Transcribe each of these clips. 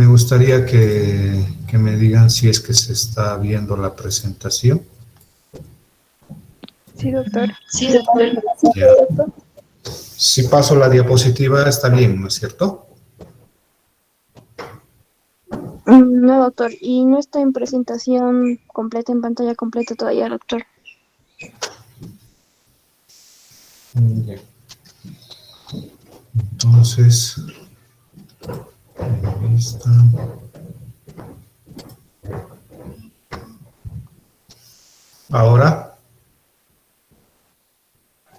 Me gustaría que me digan si es que se está viendo la presentación. Sí, doctor. Sí, doctor. Ya. Si paso la diapositiva está bien, ¿no es cierto? No, doctor. Y no está en presentación completa, en pantalla completa todavía, doctor. Ya. Entonces, ahí está. Ahora,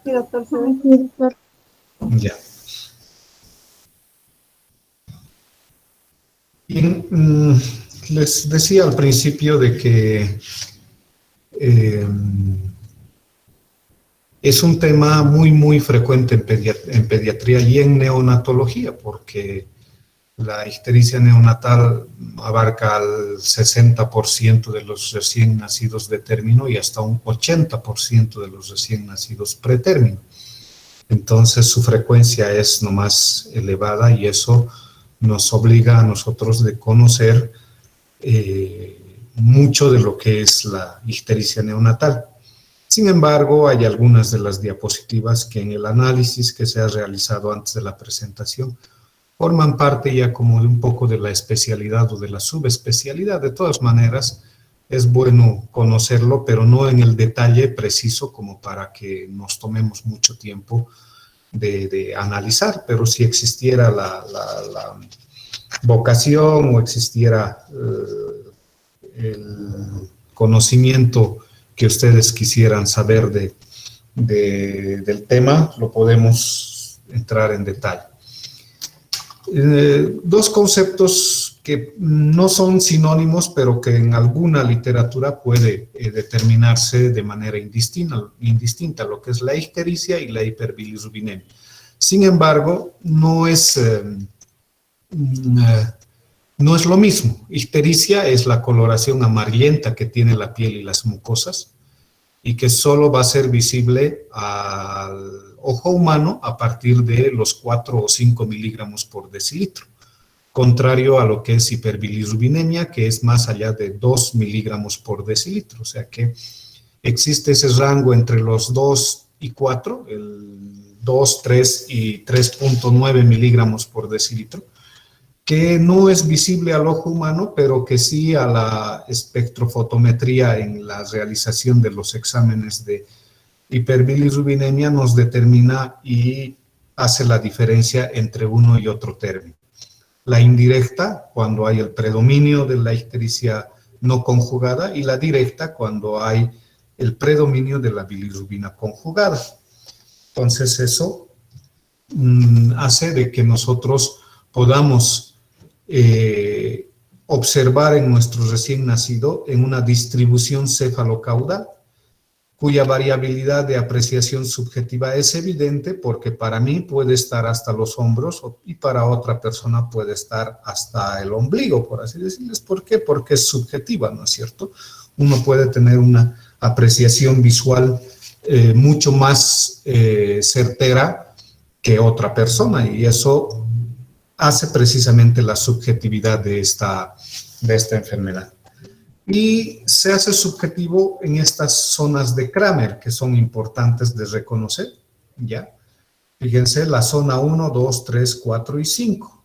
Sí, doctor. Sí, doctor. ya. Y, les decía al principio de que es un tema muy frecuente en pediatría y en neonatología, porque la ictericia neonatal abarca al 60% de los recién nacidos de término y hasta un 80% de los recién nacidos pretérmino. Entonces su frecuencia es nomás elevada y eso nos obliga a nosotros de conocer mucho de lo que es la ictericia neonatal. Sin embargo, hay algunas de las diapositivas que en el análisis que se ha realizado antes de la presentación forman parte ya como de un poco de la especialidad o de la subespecialidad. De todas maneras, es bueno conocerlo, pero no en el detalle preciso como para que nos tomemos mucho tiempo de analizar, pero si existiera la vocación o existiera el conocimiento que ustedes quisieran saber del tema, lo podemos entrar en detalle. Dos conceptos que no son sinónimos, pero que en alguna literatura puede determinarse de manera indistinta, lo que es la ictericia y la hiperbilirrubinemia. Sin embargo, no es lo mismo. Ictericia es la coloración amarillenta que tiene la piel y las mucosas y que solo va a ser visible al ojo humano a partir de los 4 o 5 miligramos por decilitro, contrario a lo que es hiperbilirrubinemia, que es más allá de 2 miligramos por decilitro. O sea que existe ese rango entre los 2 y 4, el 2, 3 y 3.9 miligramos por decilitro, que no es visible al ojo humano, pero que sí a la espectrofotometría en la realización de los exámenes de hiperbilirrubinemia nos determina y hace la diferencia entre uno y otro término. La indirecta, cuando hay el predominio de la ictericia no conjugada, y la directa, cuando hay el predominio de la bilirrubina conjugada. Entonces eso hace de que nosotros podamos observar en nuestro recién nacido en una distribución cefalocaudal, cuya variabilidad de apreciación subjetiva es evidente porque para mí puede estar hasta los hombros y para otra persona puede estar hasta el ombligo, por así decirles. ¿Por qué? Porque es subjetiva, ¿no es cierto? Uno puede tener una apreciación visual mucho más certera que otra persona y eso hace precisamente la subjetividad de esta enfermedad. Y se hace subjetivo en estas zonas de Kramer, que son importantes de reconocer, ¿ya? Fíjense, la zona 1, 2, 3, 4 y 5.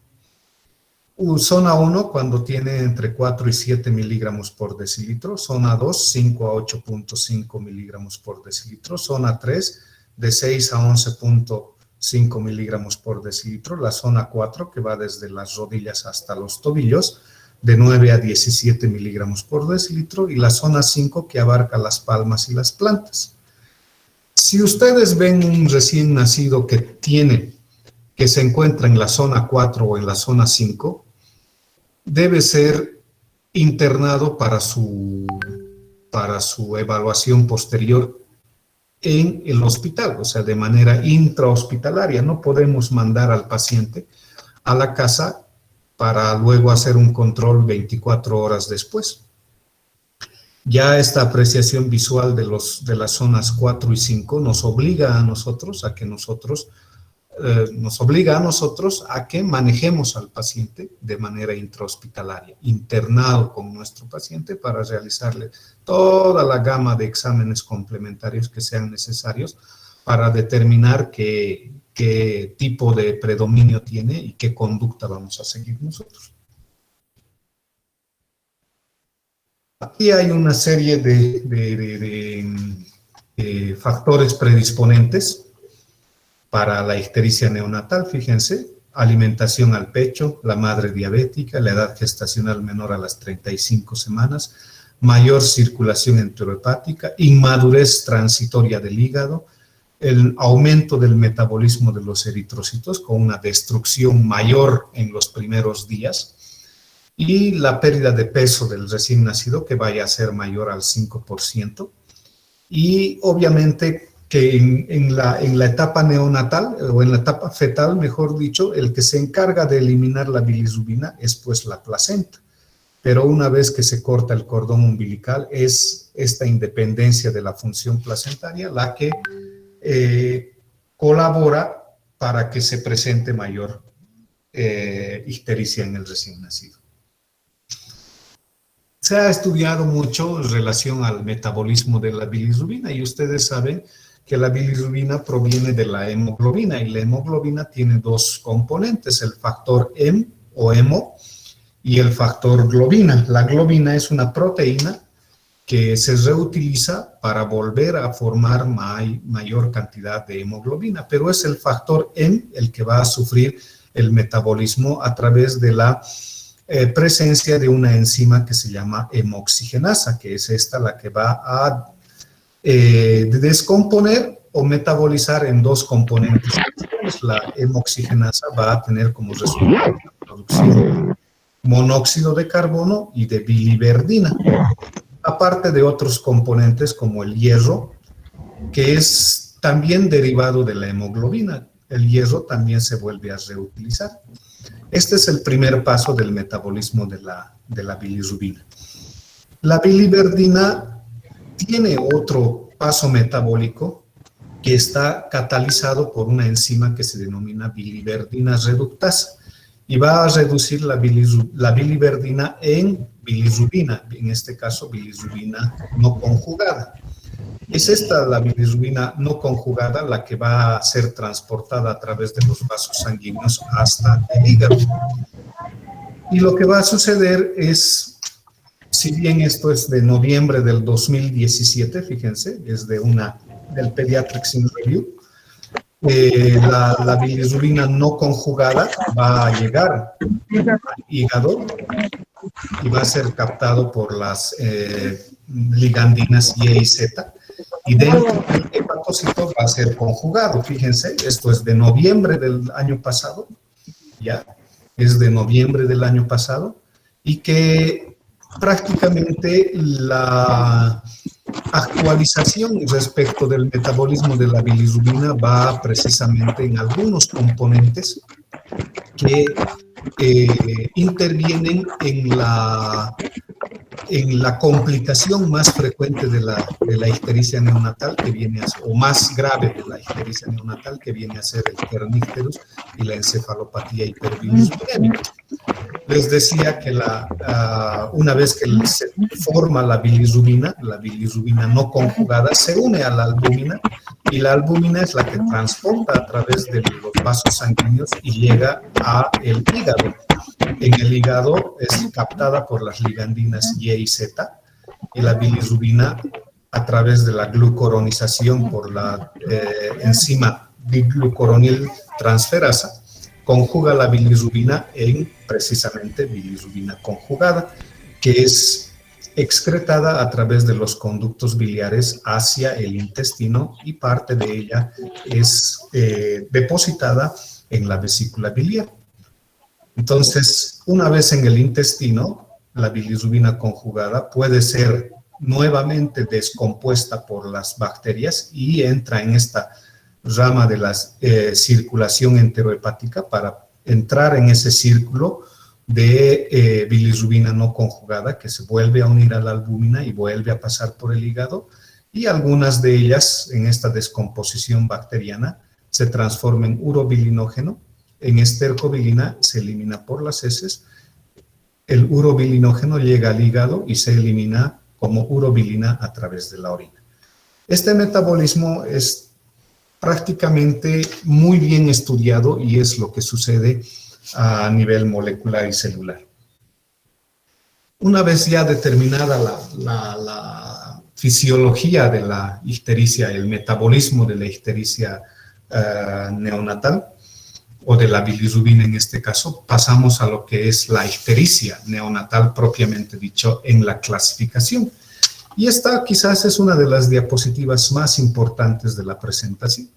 Zona 1 cuando tiene entre 4 y 7 miligramos por decilitro, zona 2, 5 a 8.5 miligramos por decilitro, zona 3, de 6 a 11.5 miligramos por decilitro, la zona 4, que va desde las rodillas hasta los tobillos, de 9 a 17 miligramos por decilitro, y la zona 5, que abarca las palmas y las plantas. Si ustedes ven un recién nacido que se encuentra en la zona 4 o en la zona 5, debe ser internado para su evaluación posterior en el hospital, o sea, de manera intrahospitalaria. No podemos mandar al paciente a la casa para luego hacer un control 24 horas después. Ya esta apreciación visual de las zonas 4 y 5 nos obliga a nosotros, a que nosotros nos obliga a nosotros a que manejemos al paciente de manera intrahospitalaria, internado con nuestro paciente para realizarle toda la gama de exámenes complementarios que sean necesarios para determinar qué tipo de predominio tiene y qué conducta vamos a seguir nosotros. Aquí hay una serie de factores predisponentes para la ictericia neonatal, fíjense: alimentación al pecho, la madre diabética, la edad gestacional menor a las 35 semanas, mayor circulación enterohepática, inmadurez transitoria del hígado, el aumento del metabolismo de los eritrocitos con una destrucción mayor en los primeros días, y la pérdida de peso del recién nacido que vaya a ser mayor al 5%, y obviamente que en la etapa neonatal, o en la etapa fetal, mejor dicho, el que se encarga de eliminar la bilirrubina es pues la placenta. Pero una vez que se corta el cordón umbilical, es esta independencia de la función placentaria la que colabora para que se presente mayor ictericia en el recién nacido. Se ha estudiado mucho en relación al metabolismo de la bilirrubina, y ustedes saben que la bilirrubina proviene de la hemoglobina, y la hemoglobina tiene dos componentes: el factor hem o hemo y el factor globina. La globina es una proteína que se reutiliza para volver a formar mayor cantidad de hemoglobina, pero es el factor hem el que va a sufrir el metabolismo a través de la presencia de una enzima que se llama hemoxigenasa, que es esta la que va a descomponer o metabolizar en dos componentes. La hemoxigenasa va a tener como resultado la producción de monóxido de carbono y de biliverdina, aparte de otros componentes como el hierro, que es también derivado de la hemoglobina. El hierro también se vuelve a reutilizar. Este es el primer paso del metabolismo de la bilirrubina. La biliverdina tiene otro paso metabólico que está catalizado por una enzima que se denomina biliverdina reductasa, y va a reducir la biliverdina en bilirrubina, en este caso bilirrubina no conjugada. Es esta, la bilirrubina no conjugada, la que va a ser transportada a través de los vasos sanguíneos hasta el hígado. Y lo que va a suceder es, si bien esto es de noviembre del 2017, fíjense, es del Pediatrics in Review, la bilirrubina no conjugada va a llegar al hígado y va a ser captado por las ligandinas Y y Z, y dentro del hepatocito va a ser conjugado. Fíjense, esto es de noviembre del año pasado, ya, es de noviembre del año pasado, y que prácticamente la actualización respecto del metabolismo de la bilirrubina va precisamente en algunos componentes que intervienen en la complicación más frecuente de la ictericia neonatal, que viene a ser, o más grave de la ictericia neonatal, que viene a ser el kernicterus y la encefalopatía hiperbilirubinémica. Les decía que una vez que se forma la bilirrubina no conjugada se une a la albúmina, y la albúmina es la que transporta a través de los vasos sanguíneos y llega al hígado. En el hígado es captada por las ligandinas Y y Z, y la bilirrubina, a través de la glucoronización por la enzima diglucoronil transferasa, conjuga la bilirrubina en precisamente bilirrubina conjugada, que es excretada a través de los conductos biliares hacia el intestino, y parte de ella es depositada en la vesícula biliar. Entonces, una vez en el intestino, la bilirrubina conjugada puede ser nuevamente descompuesta por las bacterias y entra en esta rama de la circulación enterohepática para entrar en ese círculo de bilirrubina no conjugada, que se vuelve a unir a la albúmina y vuelve a pasar por el hígado, y algunas de ellas en esta descomposición bacteriana se transforma en urobilinógeno. En estercobilina se elimina por las heces. El urobilinógeno llega al hígado y se elimina como urobilina a través de la orina. Este metabolismo es prácticamente muy bien estudiado y es lo que sucede a nivel molecular y celular. Una vez ya determinada la fisiología de la ictericia, el metabolismo de la ictericia neonatal, o de la bilirrubina en este caso, pasamos a lo que es la ictericia neonatal propiamente dicho en la clasificación. Y esta quizás es una de las diapositivas más importantes de la presentación.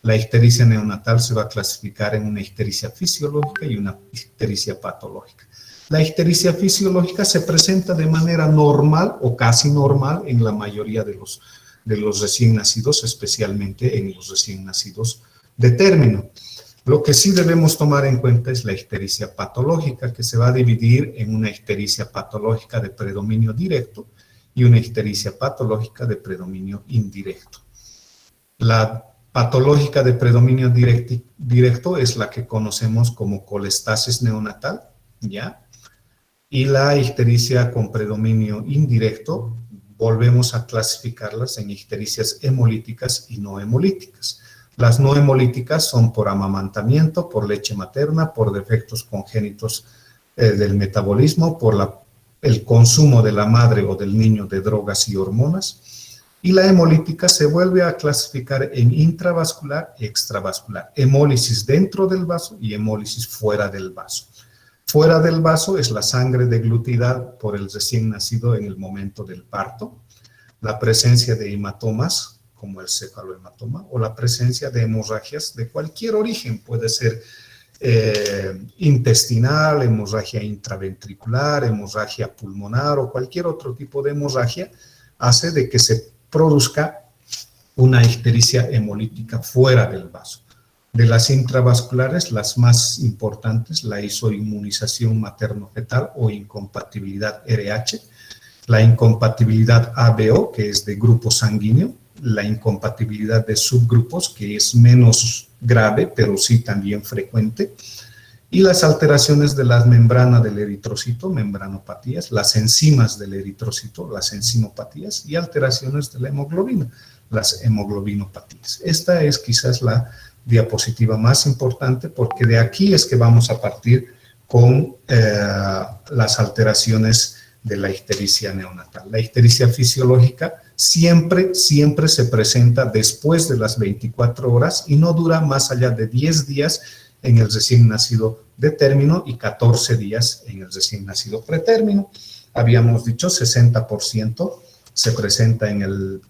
La ictericia neonatal se va a clasificar en una ictericia fisiológica y una ictericia patológica. La ictericia fisiológica se presenta de manera normal o casi normal en la mayoría de los recién nacidos, especialmente en los recién nacidos de término. Lo que sí debemos tomar en cuenta es la ictericia patológica, que se va a dividir en una ictericia patológica de predominio directo y una ictericia patológica de predominio indirecto. La patológica de predominio directo es la que conocemos como colestasis neonatal, ¿ya? Y la ictericia con predominio indirecto, volvemos a clasificarlas en ictericias hemolíticas y no hemolíticas. Las no hemolíticas son por amamantamiento, por leche materna, por defectos congénitos del metabolismo, por el consumo de la madre o del niño de drogas y hormonas. Y la hemolítica se vuelve a clasificar en intravascular y extravascular. Hemólisis dentro del vaso y hemólisis fuera del vaso. Fuera del vaso es la sangre deglutida por el recién nacido en el momento del parto, la presencia de hematomas, como el cefalohematoma, o la presencia de hemorragias de cualquier origen, puede ser intestinal, hemorragia intraventricular, hemorragia pulmonar o cualquier otro tipo de hemorragia, hace de que se produzca una ictericia hemolítica fuera del vaso. De las intravasculares, las más importantes, la isoinmunización materno-fetal o incompatibilidad RH, la incompatibilidad ABO, que es de grupo sanguíneo, la incompatibilidad de subgrupos, que es menos grave, pero sí también frecuente, y las alteraciones de la membrana del eritrocito, membranopatías, las enzimas del eritrocito, las enzimopatías, y alteraciones de la hemoglobina, las hemoglobinopatías. Esta es quizás la diapositiva más importante, porque de aquí es que vamos a partir con las alteraciones de la ictericia neonatal. La ictericia fisiológica siempre se presenta después de las 24 horas y no dura más allá de 10 días en el recién nacido de término y 14 días en el recién nacido pretérmino. Habíamos dicho 60% se presenta en el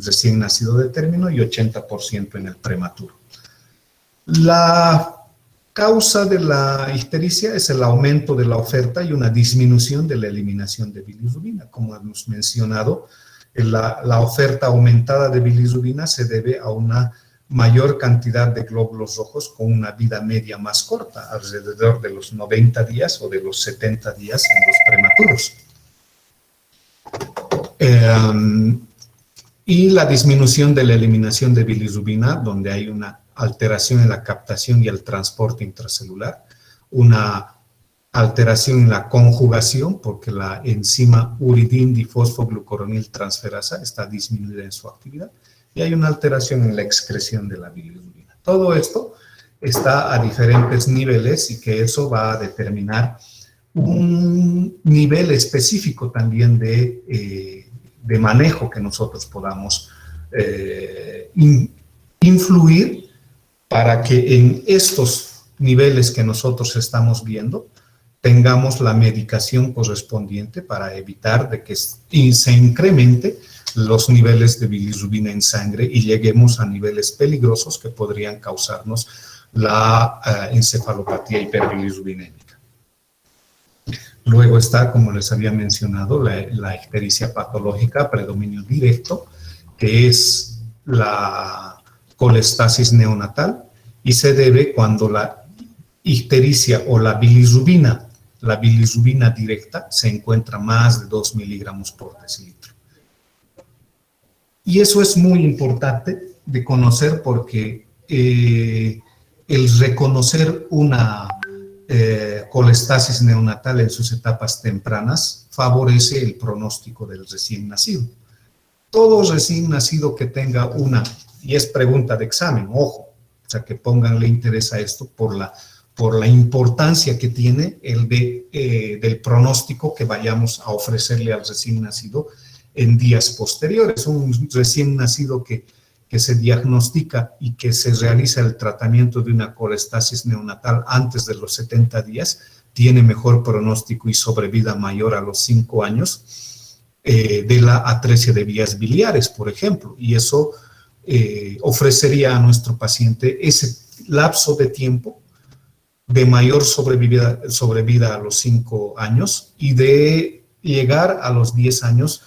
recién nacido de término y 80% en el prematuro. La causa de la ictericia es el aumento de la oferta y una disminución de la eliminación de bilirrubina. Como hemos mencionado, la oferta aumentada de bilirrubina se debe a una mayor cantidad de glóbulos rojos con una vida media más corta, alrededor de los 90 días o de los 70 días en los prematuros. Y la disminución de la eliminación de bilirrubina, donde hay una alteración en la captación y el transporte intracelular, una alteración en la conjugación, porque la enzima uridine-difosfoglucoronil transferasa está disminuida en su actividad, y hay una alteración en la excreción de la bilirrubina. Todo esto está a diferentes niveles y que eso va a determinar un nivel específico también de manejo que nosotros podamos influir para que en estos niveles que nosotros estamos viendo tengamos la medicación correspondiente para evitar de que se incremente los niveles de bilirrubina en sangre y lleguemos a niveles peligrosos que podrían causarnos la encefalopatía hiperbilirrubinémica. Luego está, como les había mencionado, la ictericia patológica, predominio directo, que es la colestasis neonatal y se debe cuando la ictericia o la bilirrubina directa se encuentra más de 2 miligramos por decilitro. Y eso es muy importante de conocer porque el reconocer una colestasis neonatal en sus etapas tempranas favorece el pronóstico del recién nacido. Todo recién nacido que tenga una, y es pregunta de examen, ojo, o sea, que pónganle interés a esto por la importancia que tiene del pronóstico que vayamos a ofrecerle al recién nacido en días posteriores. Un recién nacido que se diagnostica y que se realiza el tratamiento de una colestasis neonatal antes de los 70 días, tiene mejor pronóstico y sobrevida mayor a los 5 años de la atresia de vías biliares, por ejemplo, y eso ofrecería a nuestro paciente ese lapso de tiempo de mayor sobrevida a los 5 años y de llegar a los 10 años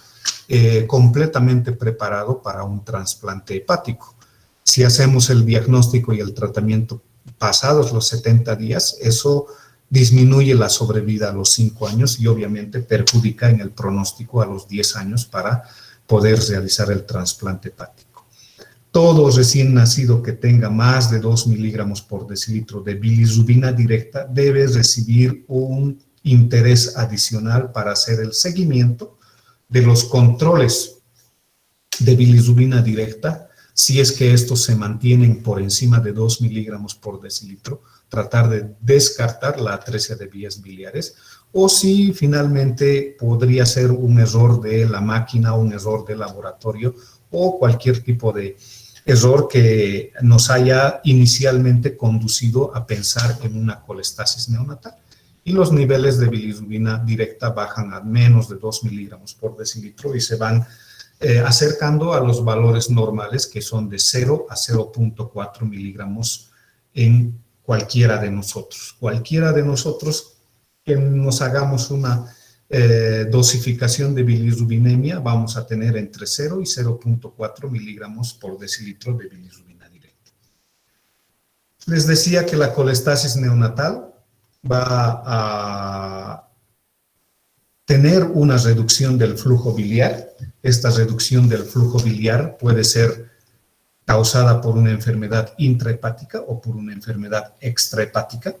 completamente preparado para un trasplante hepático. Si hacemos el diagnóstico y el tratamiento pasados los 70 días, eso disminuye la sobrevida a los 5 años y obviamente perjudica en el pronóstico a los 10 años para poder realizar el trasplante hepático. Todo recién nacido que tenga más de 2 miligramos por decilitro de bilirrubina directa debe recibir un interés adicional para hacer el seguimiento de los controles de bilirrubina directa. Si es que estos se mantienen por encima de 2 miligramos por decilitro, tratar de descartar la atresia de vías biliares, o si finalmente podría ser un error de la máquina, un error de laboratorio o cualquier tipo de error que nos haya inicialmente conducido a pensar en una colestasis neonatal. Y los niveles de bilirrubina directa bajan a menos de 2 miligramos por decilitro y se van acercando a los valores normales, que son de 0 a 0.4 miligramos en cualquiera de nosotros. Cualquiera de nosotros que nos hagamos una dosificación de bilirrubinemia, vamos a tener entre 0 y 0.4 miligramos por decilitro de bilirrubina directa. Les decía que la colestasis neonatal va a tener una reducción del flujo biliar. Esta reducción del flujo biliar puede ser causada por una enfermedad intrahepática o por una enfermedad extrahepática.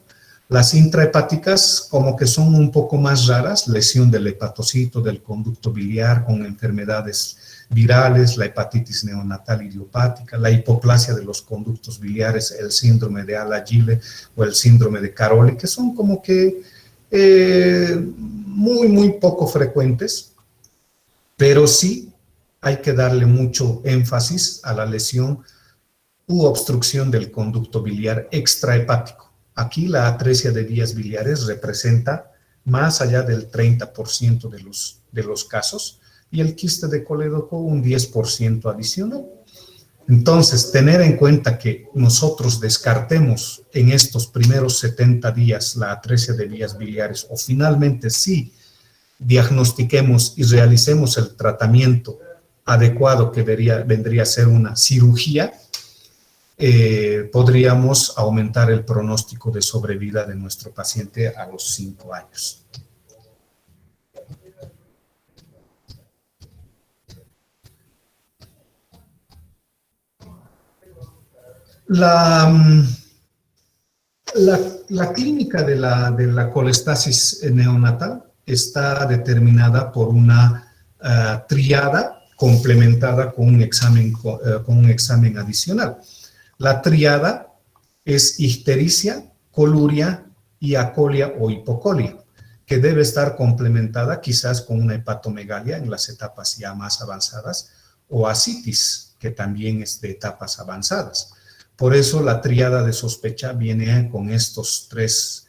Las intrahepáticas como que son un poco más raras, lesión del hepatocito, del conducto biliar con enfermedades virales, la hepatitis neonatal idiopática, la hipoplasia de los conductos biliares, el síndrome de Ala-Gille o el síndrome de Caroli, que son como que muy poco frecuentes, pero sí hay que darle mucho énfasis a la lesión u obstrucción del conducto biliar extrahepático. Aquí la atresia de vías biliares representa más allá del 30% de los casos y el quiste de colédoco un 10% adicional. Entonces, tener en cuenta que nosotros descartemos en estos primeros 70 días la atresia de vías biliares o finalmente sí diagnostiquemos y realicemos el tratamiento adecuado que vendría a ser una cirugía, podríamos aumentar el pronóstico de sobrevida de nuestro paciente a los 5 años. La clínica de la colestasis neonatal está determinada por una triada complementada con un examen adicional. La triada es ictericia, coluria y acolia o hipocolia, que debe estar complementada quizás con una hepatomegalia en las etapas ya más avanzadas o ascitis, que también es de etapas avanzadas. Por eso la triada de sospecha viene con estas tres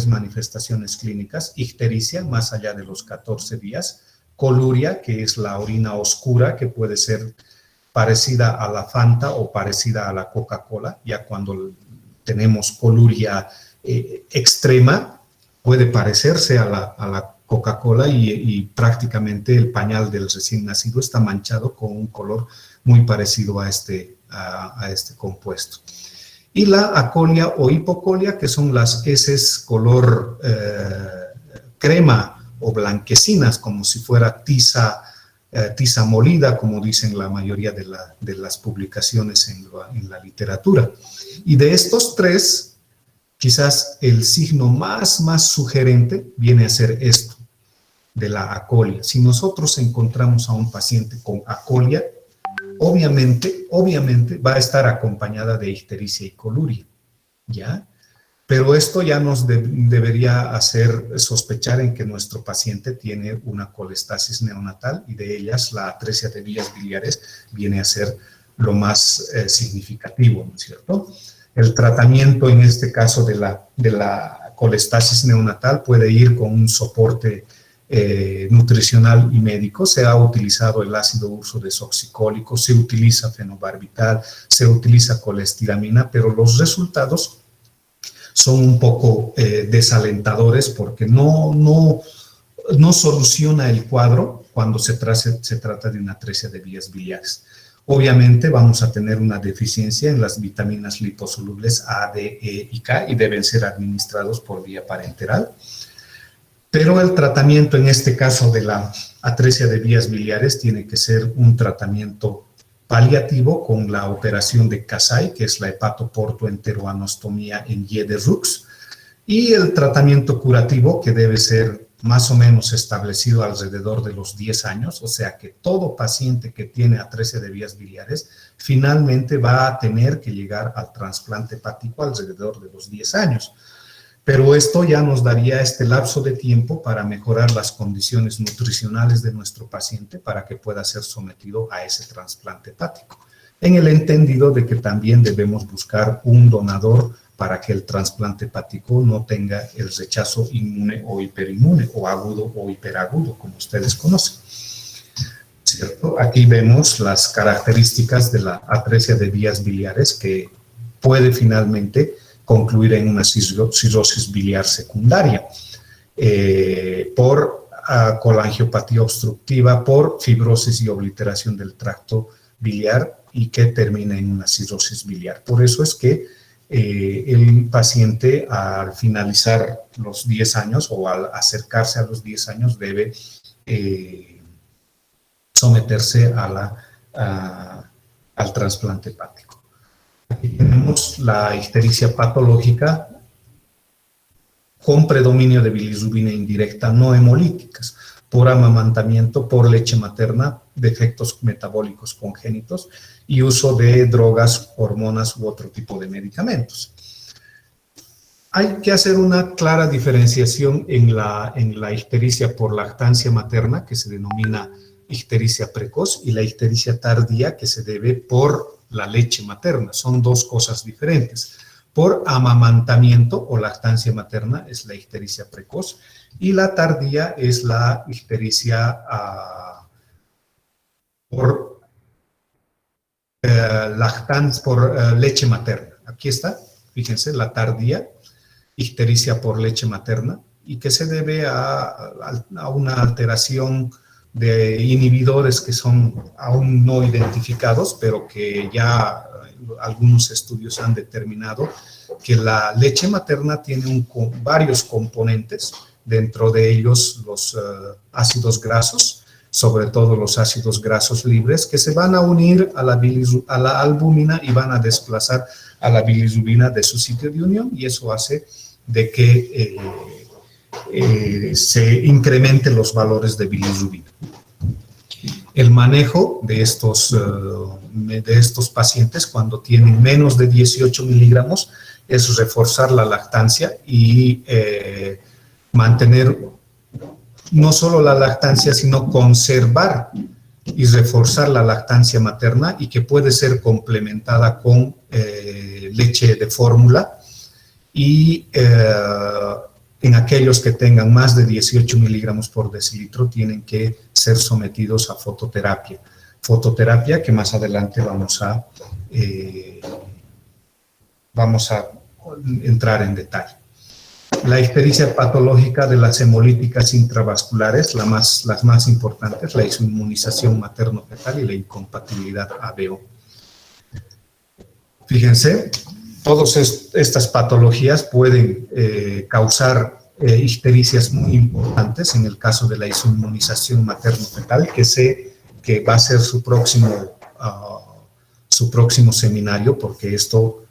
manifestaciones clínicas: ictericia más allá de los 14 días, coluria, que es la orina oscura, que puede ser parecida a la Fanta o parecida a la Coca-Cola. Ya cuando tenemos coluria extrema, puede parecerse a la Coca-Cola y prácticamente el pañal del recién nacido está manchado con un color muy parecido a este compuesto. Y la acolia o hipocolia, que son las heces color crema o blanquecinas, como si fuera tiza tiza molida, como dicen la mayoría de las publicaciones en la literatura. Y de estos tres, quizás el signo más sugerente viene a ser esto, de la acolia. Si nosotros encontramos a un paciente con acolia, obviamente va a estar acompañada de ictericia y coluria, ¿ya? Pero esto ya nos debería hacer sospechar en que nuestro paciente tiene una colestasis neonatal y de ellas la atresia de vías biliares viene a ser lo más significativo, ¿no es cierto? El tratamiento en este caso de la colestasis neonatal puede ir con un soporte nutricional y médico. Se ha utilizado el ácido ursodesoxicólico, se utiliza fenobarbital, se utiliza colestiramina, pero los resultados son un poco desalentadores porque no soluciona el cuadro cuando se trata de una atresia de vías biliares. Obviamente vamos a tener una deficiencia en las vitaminas liposolubles A, D, E y K y deben ser administrados por vía parenteral. Pero el tratamiento en este caso de la atresia de vías biliares tiene que ser un tratamiento paliativo con la operación de Kasai, que es la hepatoportoenteroanostomía en Y de Rux, y el tratamiento curativo que debe ser más o menos establecido alrededor de los 10 años, o sea que todo paciente que tiene atresia de vías biliares finalmente va a tener que llegar al trasplante hepático alrededor de los 10 años. Pero esto ya nos daría este lapso de tiempo para mejorar las condiciones nutricionales de nuestro paciente para que pueda ser sometido a ese trasplante hepático. En el entendido de que también debemos buscar un donador para que el trasplante hepático no tenga el rechazo inmune o hiperinmune, o agudo o hiperagudo, como ustedes conocen. ¿Cierto? Aquí vemos las características de la atresia de vías biliares que puede finalmente concluir en una cirrosis biliar secundaria por colangiopatía obstructiva, por fibrosis y obliteración del tracto biliar y que termina en una cirrosis biliar. Por eso es que el paciente al finalizar los 10 años o al acercarse a los 10 años debe someterse al trasplante hepático. Aquí tenemos la ictericia patológica con predominio de bilirrubina indirecta no hemolíticas, por amamantamiento, por leche materna, defectos metabólicos congénitos y uso de drogas, hormonas u otro tipo de medicamentos. Hay que hacer una clara diferenciación en la ictericia por lactancia materna, que se denomina ictericia precoz, y la ictericia tardía, que se debe por la leche materna. Son dos cosas diferentes. Por amamantamiento o lactancia materna es la ictericia precoz y la tardía es la ictericia por leche materna. Aquí está, fíjense, la tardía, ictericia por leche materna, y que se debe a una alteración de inhibidores que son aún no identificados, pero que ya algunos estudios han determinado que la leche materna tiene varios componentes, dentro de ellos los ácidos grasos, sobre todo los ácidos grasos libres, que se van a unir a la albúmina y van a desplazar a la bilirrubina de su sitio de unión, y eso hace de que se incrementen los valores de bilirrubina. El manejo de estos pacientes cuando tienen menos de 18 miligramos es reforzar la lactancia y mantener no solo la lactancia, sino conservar y reforzar la lactancia materna, y que puede ser complementada con leche de fórmula, y en aquellos que tengan más de 18 miligramos por decilitro tienen que ser sometidos a fototerapia. Fototerapia que más adelante vamos a entrar en detalle. La ictericia patológica de las hemolíticas intravasculares, las más importantes, la inmunización materno-fetal y la incompatibilidad ABO. Fíjense, todas estas patologías pueden causar ictericias muy importantes en el caso de la inmunización materno-fetal, que se que va a ser su próximo seminario, porque esto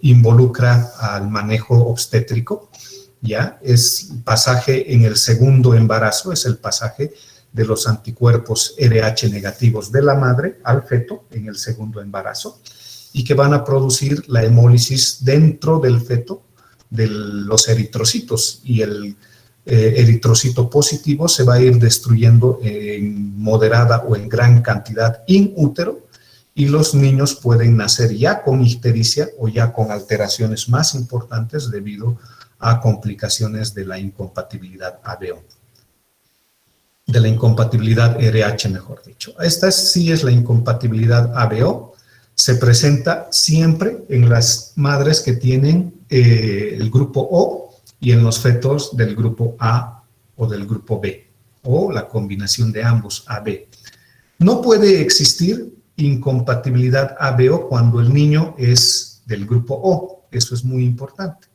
involucra al manejo obstétrico, ¿ya? Es pasaje en el segundo embarazo, es el pasaje de los anticuerpos RH negativos de la madre al feto en el segundo embarazo, y que van a producir la hemólisis dentro del feto de los eritrocitos, y el eritrocito positivo se va a ir destruyendo en moderada o en gran cantidad in útero, y los niños pueden nacer ya con ictericia o ya con alteraciones más importantes debido a complicaciones de la incompatibilidad ABO. De la incompatibilidad RH, mejor dicho. Esta sí es la incompatibilidad ABO. Se presenta siempre en las madres que tienen el grupo O y en los fetos del grupo A o del grupo B, o la combinación de ambos, AB. No puede existir incompatibilidad ABO cuando el niño es del grupo O. Eso es muy importante.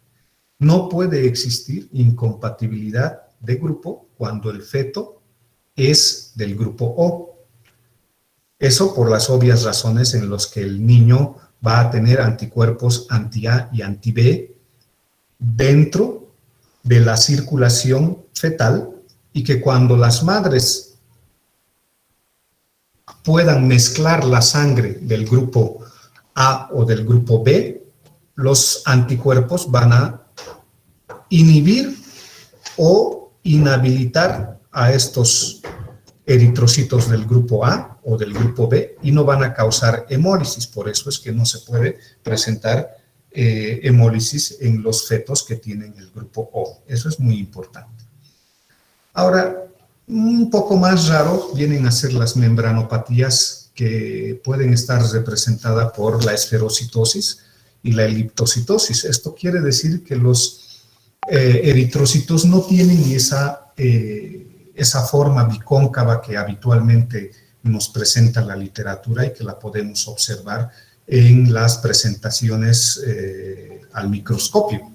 No puede existir incompatibilidad de grupo cuando el feto es del grupo O. Eso por las obvias razones en las que el niño va a tener anticuerpos anti-A y anti-B dentro de la circulación fetal, y que cuando las madres puedan mezclar la sangre del grupo A o del grupo B, los anticuerpos van a inhibir o inhabilitar a estos eritrocitos del grupo A o del grupo B y no van a causar hemólisis. Por eso es que no se puede presentar hemólisis en los fetos que tienen el grupo O. Eso es muy importante. Ahora, un poco más raro vienen a ser las membranopatías, que pueden estar representadas por la esferocitosis y la eliptocitosis. Esto quiere decir que los eritrocitos no tienen esa forma bicóncava que habitualmente nos presenta la literatura y que la podemos observar en las presentaciones al microscopio.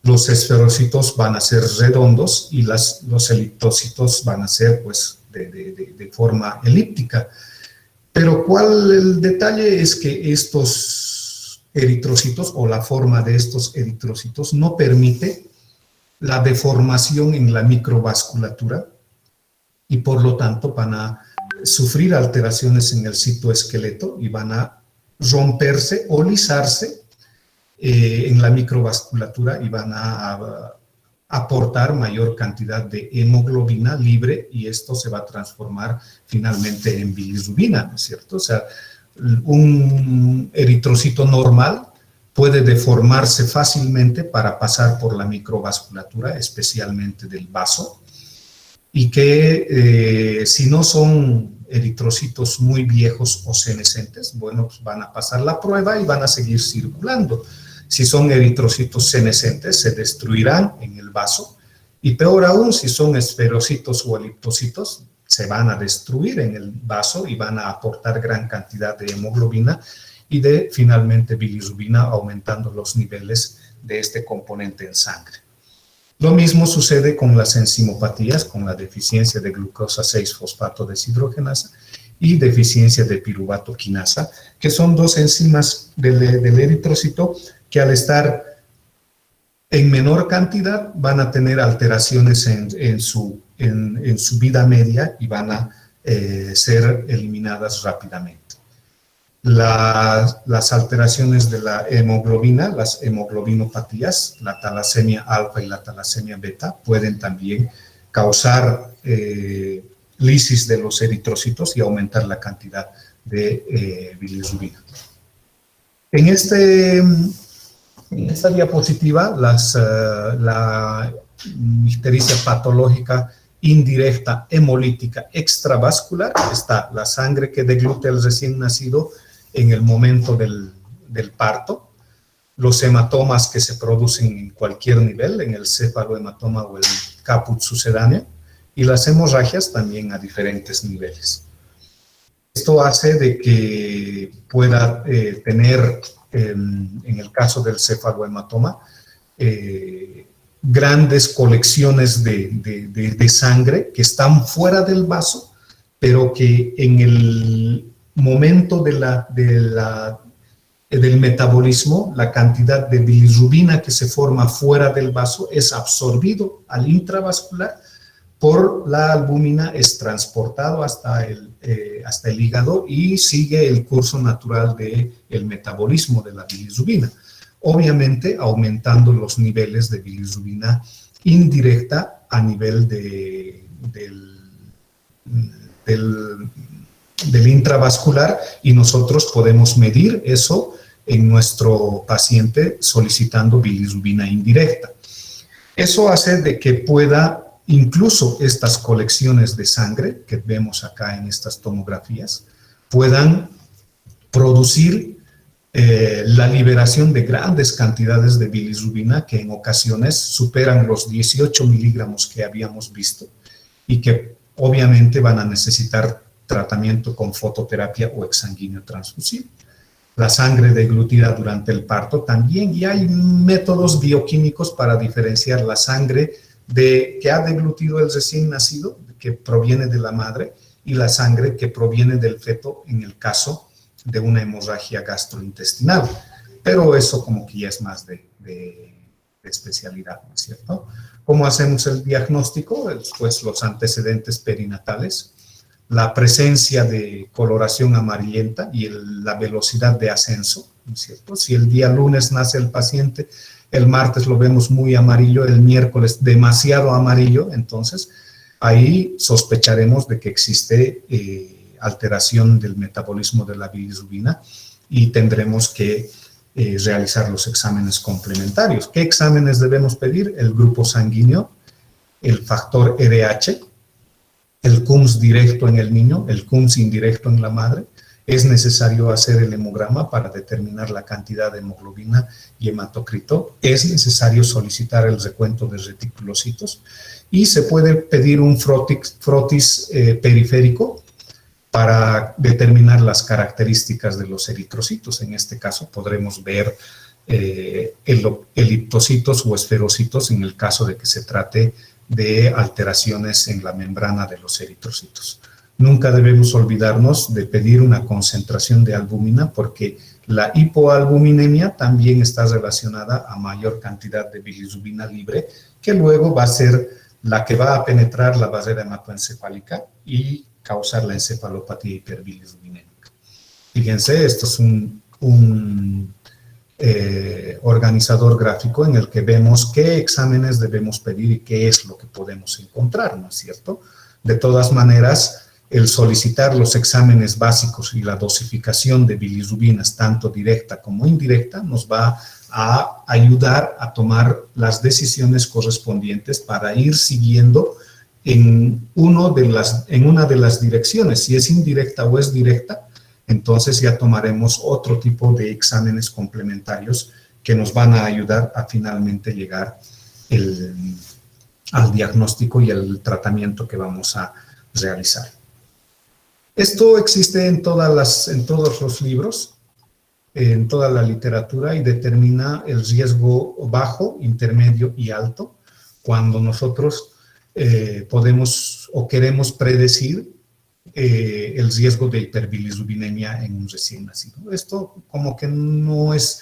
Los esferocitos van a ser redondos y los eliptocitos van a ser pues de forma elíptica. Pero el detalle es que estos eritrocitos o la forma de estos eritrocitos no permite la deformación en la microvasculatura y por lo tanto van a sufrir alteraciones en el citoesqueleto y van a romperse o lisarse en la microvasculatura y van a aportar mayor cantidad de hemoglobina libre, y esto se va a transformar finalmente en bilirrubina, ¿no es cierto? O sea, un eritrocito normal puede deformarse fácilmente para pasar por la microvasculatura, especialmente del vaso, y que si no son eritrocitos muy viejos o senescentes, bueno, pues van a pasar la prueba y van a seguir circulando. Si son eritrocitos senescentes, se destruirán en el vaso, y peor aún, si son esferocitos o eliptocitos, se van a destruir en el vaso y van a aportar gran cantidad de hemoglobina y de, finalmente, bilirrubina, aumentando los niveles de este componente en sangre. Lo mismo sucede con las enzimopatías, con la deficiencia de glucosa 6-fosfato deshidrogenasa y deficiencia de piruvato quinasa, que son dos enzimas del eritrocito que al estar en menor cantidad van a tener alteraciones en su vida media y van a ser eliminadas rápidamente. Las alteraciones de la hemoglobina, las hemoglobinopatías, la talasemia alfa y la talasemia beta, pueden también causar lisis de los eritrocitos y aumentar la cantidad de bilirrubina. En esta diapositiva, la ictericia patológica indirecta hemolítica extravascular, está la sangre que degluta el recién nacido en el momento del parto, los hematomas que se producen en cualquier nivel, en el cefalohematoma o el caput sucedáneo, y las hemorragias también a diferentes niveles. Esto hace de que pueda tener, en el caso del cefalohematoma, grandes colecciones de sangre que están fuera del vaso pero que en el momento del metabolismo, la cantidad de bilirrubina que se forma fuera del vaso es absorbido al intravascular por la albúmina, es transportado hasta el hígado y sigue el curso natural del metabolismo de la bilirrubina. Obviamente aumentando los niveles de bilirrubina indirecta a nivel del intravascular, y nosotros podemos medir eso en nuestro paciente solicitando bilirrubina indirecta. Eso hace de que pueda, incluso estas colecciones de sangre que vemos acá en estas tomografías, puedan producir la liberación de grandes cantidades de bilirrubina que en ocasiones superan los 18 miligramos que habíamos visto y que obviamente van a necesitar tratamiento con fototerapia o exsanguíneo transfusivo. La sangre deglutida durante el parto también, y hay métodos bioquímicos para diferenciar la sangre que ha deglutido el recién nacido, que proviene de la madre, y la sangre que proviene del feto en el caso de una hemorragia gastrointestinal. Pero eso como que ya es más de especialidad, ¿no es cierto? ¿Cómo hacemos el diagnóstico? Pues los antecedentes perinatales, la presencia de coloración amarillenta y la velocidad de ascenso, ¿no es cierto? Si el día lunes nace el paciente, el martes lo vemos muy amarillo, el miércoles demasiado amarillo, entonces ahí sospecharemos de que existe alteración del metabolismo de la bilirrubina y tendremos que realizar los exámenes complementarios. ¿Qué exámenes debemos pedir? El grupo sanguíneo, el factor RH, el CUMS directo en el niño, el CUMS indirecto en la madre. Es necesario hacer el hemograma para determinar la cantidad de hemoglobina y hematocrito. Es necesario solicitar el recuento de reticulocitos y se puede pedir un frotis periférico para determinar las características de los eritrocitos. En este caso podremos ver eliptocitos o esferocitos en el caso de que se trate de alteraciones en la membrana de los eritrocitos. Nunca debemos olvidarnos de pedir una concentración de albúmina, porque la hipoalbuminemia también está relacionada a mayor cantidad de bilirrubina libre, que luego va a ser la que va a penetrar la barrera hematoencefálica y causar la encefalopatía hiperbilirrubinémica. Fíjense, esto es un organizador gráfico en el que vemos qué exámenes debemos pedir y qué es lo que podemos encontrar, ¿no es cierto? De todas maneras, el solicitar los exámenes básicos y la dosificación de bilirrubinas, tanto directa como indirecta, nos va a ayudar a tomar las decisiones correspondientes para ir siguiendo en una de las direcciones. Si es indirecta o es directa, entonces ya tomaremos otro tipo de exámenes complementarios que nos van a ayudar a finalmente llegar al diagnóstico y al tratamiento que vamos a realizar. Esto existe en todos los libros, en toda la literatura, y determina el riesgo bajo, intermedio y alto cuando nosotros podemos o queremos predecir el riesgo de hiperbilirrubinemia en un recién nacido. Esto como que no es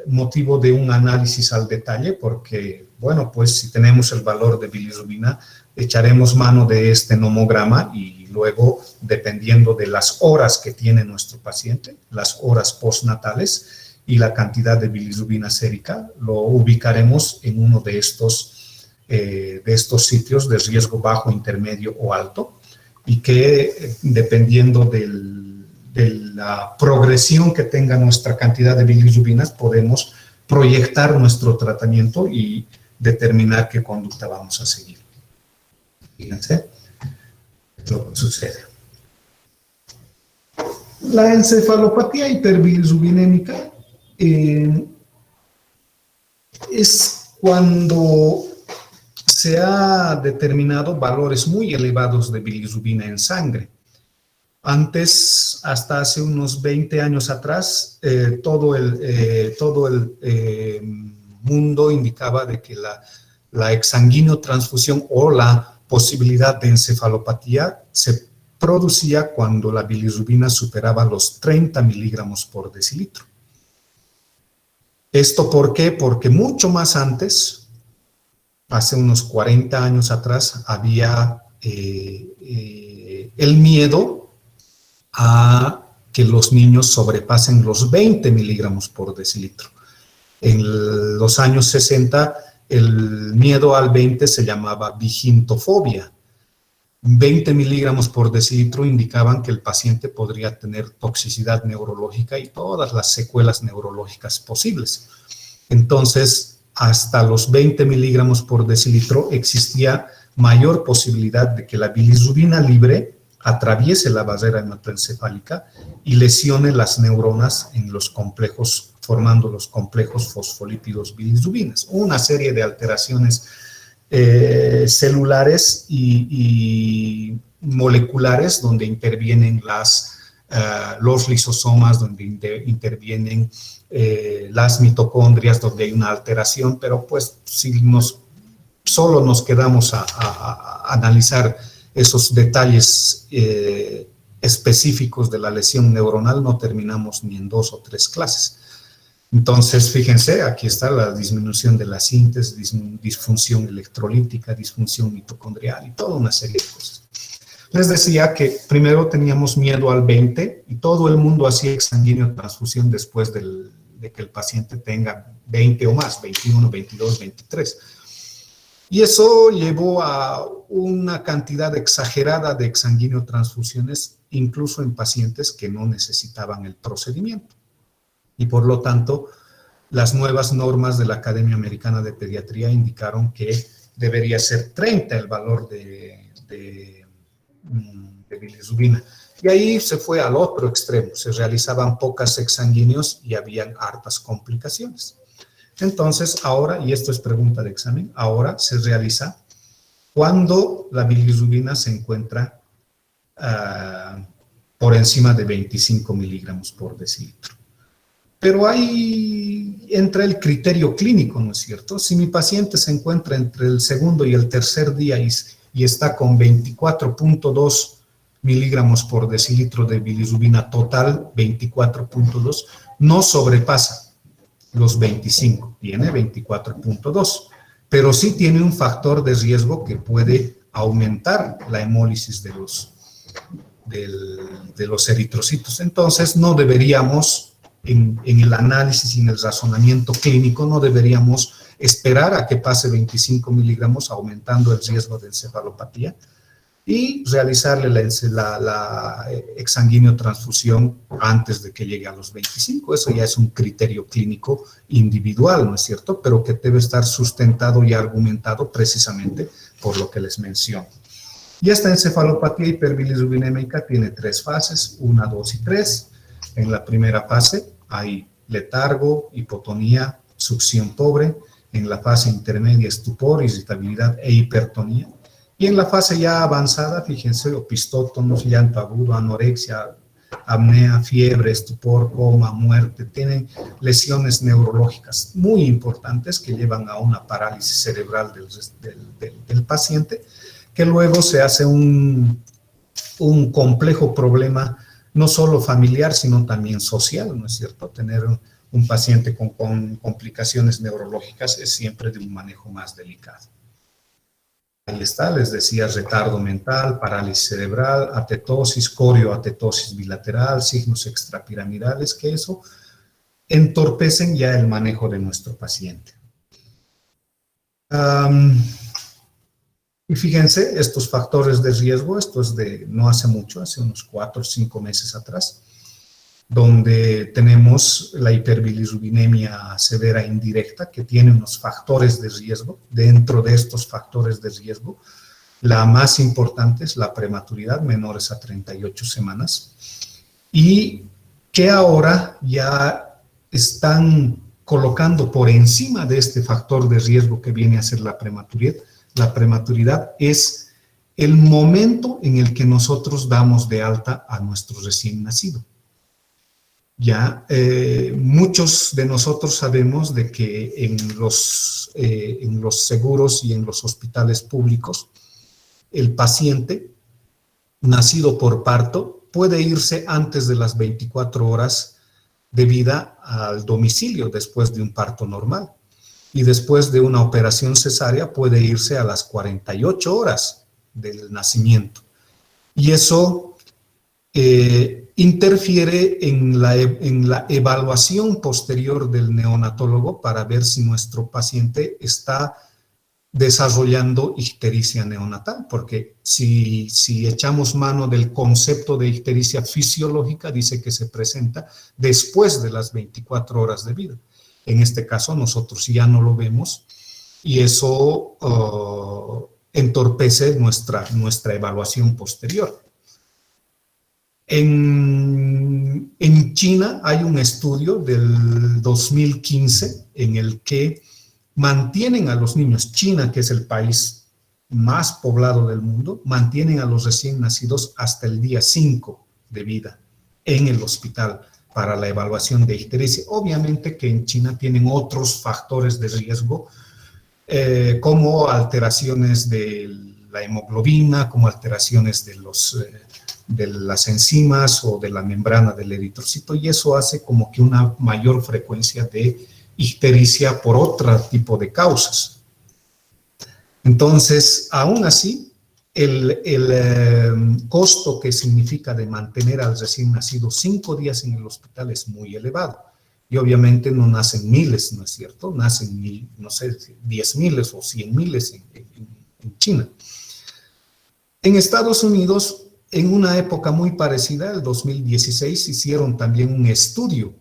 motivo de un análisis al detalle, porque, bueno, pues si tenemos el valor de bilirrubina, echaremos mano de este nomograma y luego, dependiendo de las horas que tiene nuestro paciente, las horas postnatales y la cantidad de bilirrubina sérica, lo ubicaremos en uno de estos sitios de riesgo bajo, intermedio o alto, y que dependiendo de la progresión que tenga nuestra cantidad de bilirrubinas, podemos proyectar nuestro tratamiento y determinar qué conducta vamos a seguir. Fíjense lo que sucede. La encefalopatía hiperbilirrubinémica es cuando se ha determinado valores muy elevados de bilirrubina en sangre. Antes, hasta hace unos 20 años atrás, todo el mundo indicaba de que la exsanguíneo transfusión o la posibilidad de encefalopatía se producía cuando la bilirrubina superaba los 30 miligramos por decilitro. ¿Esto por qué? Porque mucho más antes, hace unos 40 años atrás, había el miedo a que los niños sobrepasen los 20 miligramos por decilitro. En los años 60, el miedo al 20 se llamaba vigintofobia. 20 miligramos por decilitro indicaban que el paciente podría tener toxicidad neurológica y todas las secuelas neurológicas posibles. Entonces, hasta los 20 miligramos por decilitro existía mayor posibilidad de que la bilirrubina libre atraviese la barrera hematoencefálica y lesione las neuronas en los complejos, formando los complejos fosfolípidos bilirrubinas. Una serie de alteraciones celulares y moleculares donde intervienen los lisosomas, donde intervienen las mitocondrias, donde hay una alteración, pero pues si solo nos quedamos a analizar esos detalles específicos de la lesión neuronal, no terminamos ni en 2 o 3 clases. Entonces, fíjense, aquí está la disminución de la síntesis, disfunción electrolítica, disfunción mitocondrial y toda una serie de cosas. Les decía que primero teníamos miedo al 20 y todo el mundo hacía exsanguíneo transfusión después de que el paciente tenga 20 o más, 21, 22, 23. Y eso llevó a una cantidad exagerada de exsanguíneo transfusiones, incluso en pacientes que no necesitaban el procedimiento. Y por lo tanto, las nuevas normas de la Academia Americana de Pediatría indicaron que debería ser 30 el valor de bilirrubina. Y ahí se fue al otro extremo, se realizaban pocas exsanguíneos y habían hartas complicaciones. Entonces, ahora, y esto es pregunta de examen, ahora se realiza cuando la bilirrubina se encuentra por encima de 25 miligramos por decilitro. Pero ahí entra el criterio clínico, ¿no es cierto? Si mi paciente se encuentra entre el segundo y el tercer día y está con 24.2 miligramos por decilitro de bilirrubina total, 24.2, no sobrepasa los 25, tiene 24.2, pero sí tiene un factor de riesgo que puede aumentar la hemólisis de los eritrocitos. Entonces, no deberíamos, en el análisis y en el razonamiento clínico, no deberíamos esperar a que pase 25 miligramos, aumentando el riesgo de encefalopatía, y realizarle la exsanguíneo transfusión antes de que llegue a los 25. Eso ya es un criterio clínico individual, ¿no es cierto? Pero que debe estar sustentado y argumentado precisamente por lo que les menciono. Y esta encefalopatía hiperbilirrubinémica tiene 3 fases, 1, 2 y 3. En la primera fase hay letargo, hipotonía, succión pobre. En la fase intermedia, estupor, irritabilidad e hipertonía. Y en la fase ya avanzada, fíjense, opistótonos, llanto agudo, anorexia, apnea, fiebre, estupor, coma, muerte. Tienen lesiones neurológicas muy importantes que llevan a una parálisis cerebral del paciente, que luego se hace un complejo problema no solo familiar, sino también social, ¿no es cierto? Tener un paciente con complicaciones neurológicas es siempre de un manejo más delicado. Ahí está, les decía, retardo mental, parálisis cerebral, atetosis, corioatetosis bilateral, signos extrapiramidales, que eso entorpecen ya el manejo de nuestro paciente. Y fíjense, estos factores de riesgo, esto es de no hace mucho, hace unos 4 o 5 meses atrás, donde tenemos la hiperbilirrubinemia severa indirecta, que tiene unos factores de riesgo. Dentro de estos factores de riesgo, la más importante es la prematuridad, menores a 38 semanas, y que ahora ya están colocando por encima de este factor de riesgo que viene a ser la prematuridad. La prematuridad es el momento en el que nosotros damos de alta a nuestro recién nacido. Ya muchos de nosotros sabemos de que en los seguros y en los hospitales públicos el paciente nacido por parto puede irse antes de las 24 horas de vida al domicilio después de un parto normal. Y después de una operación cesárea puede irse a las 48 horas del nacimiento. Y eso interfiere en la evaluación posterior del neonatólogo para ver si nuestro paciente está desarrollando ictericia neonatal, porque si echamos mano del concepto de ictericia fisiológica, dice que se presenta después de las 24 horas de vida. En este caso, nosotros ya no lo vemos y eso entorpece nuestra evaluación posterior. En China hay un estudio del 2015 en el que mantienen a los niños. China, que es el país más poblado del mundo, mantienen a los recién nacidos hasta el día 5 de vida en el hospital para la evaluación de ictericia. Obviamente que en China tienen otros factores de riesgo, como alteraciones de la hemoglobina, como alteraciones de las enzimas o de la membrana del eritrocito, y eso hace como que una mayor frecuencia de ictericia por otro tipo de causas. Entonces, aún así, el costo que significa de mantener al recién nacido 5 días en el hospital es muy elevado. Y obviamente no nacen miles, ¿no es cierto? Nacen, no sé, 10 miles o 100 miles en China. En Estados Unidos, en una época muy parecida, el 2016, hicieron también un estudio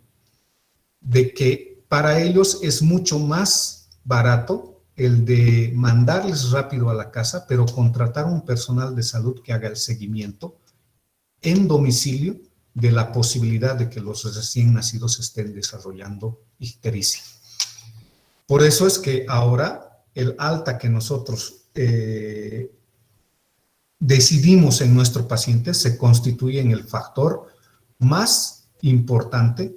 de que para ellos es mucho más barato el de mandarles rápido a la casa, pero contratar un personal de salud que haga el seguimiento en domicilio de la posibilidad de que los recién nacidos estén desarrollando ictericia. Por eso es que ahora el alta que nosotros decidimos en nuestro paciente se constituye en el factor más importante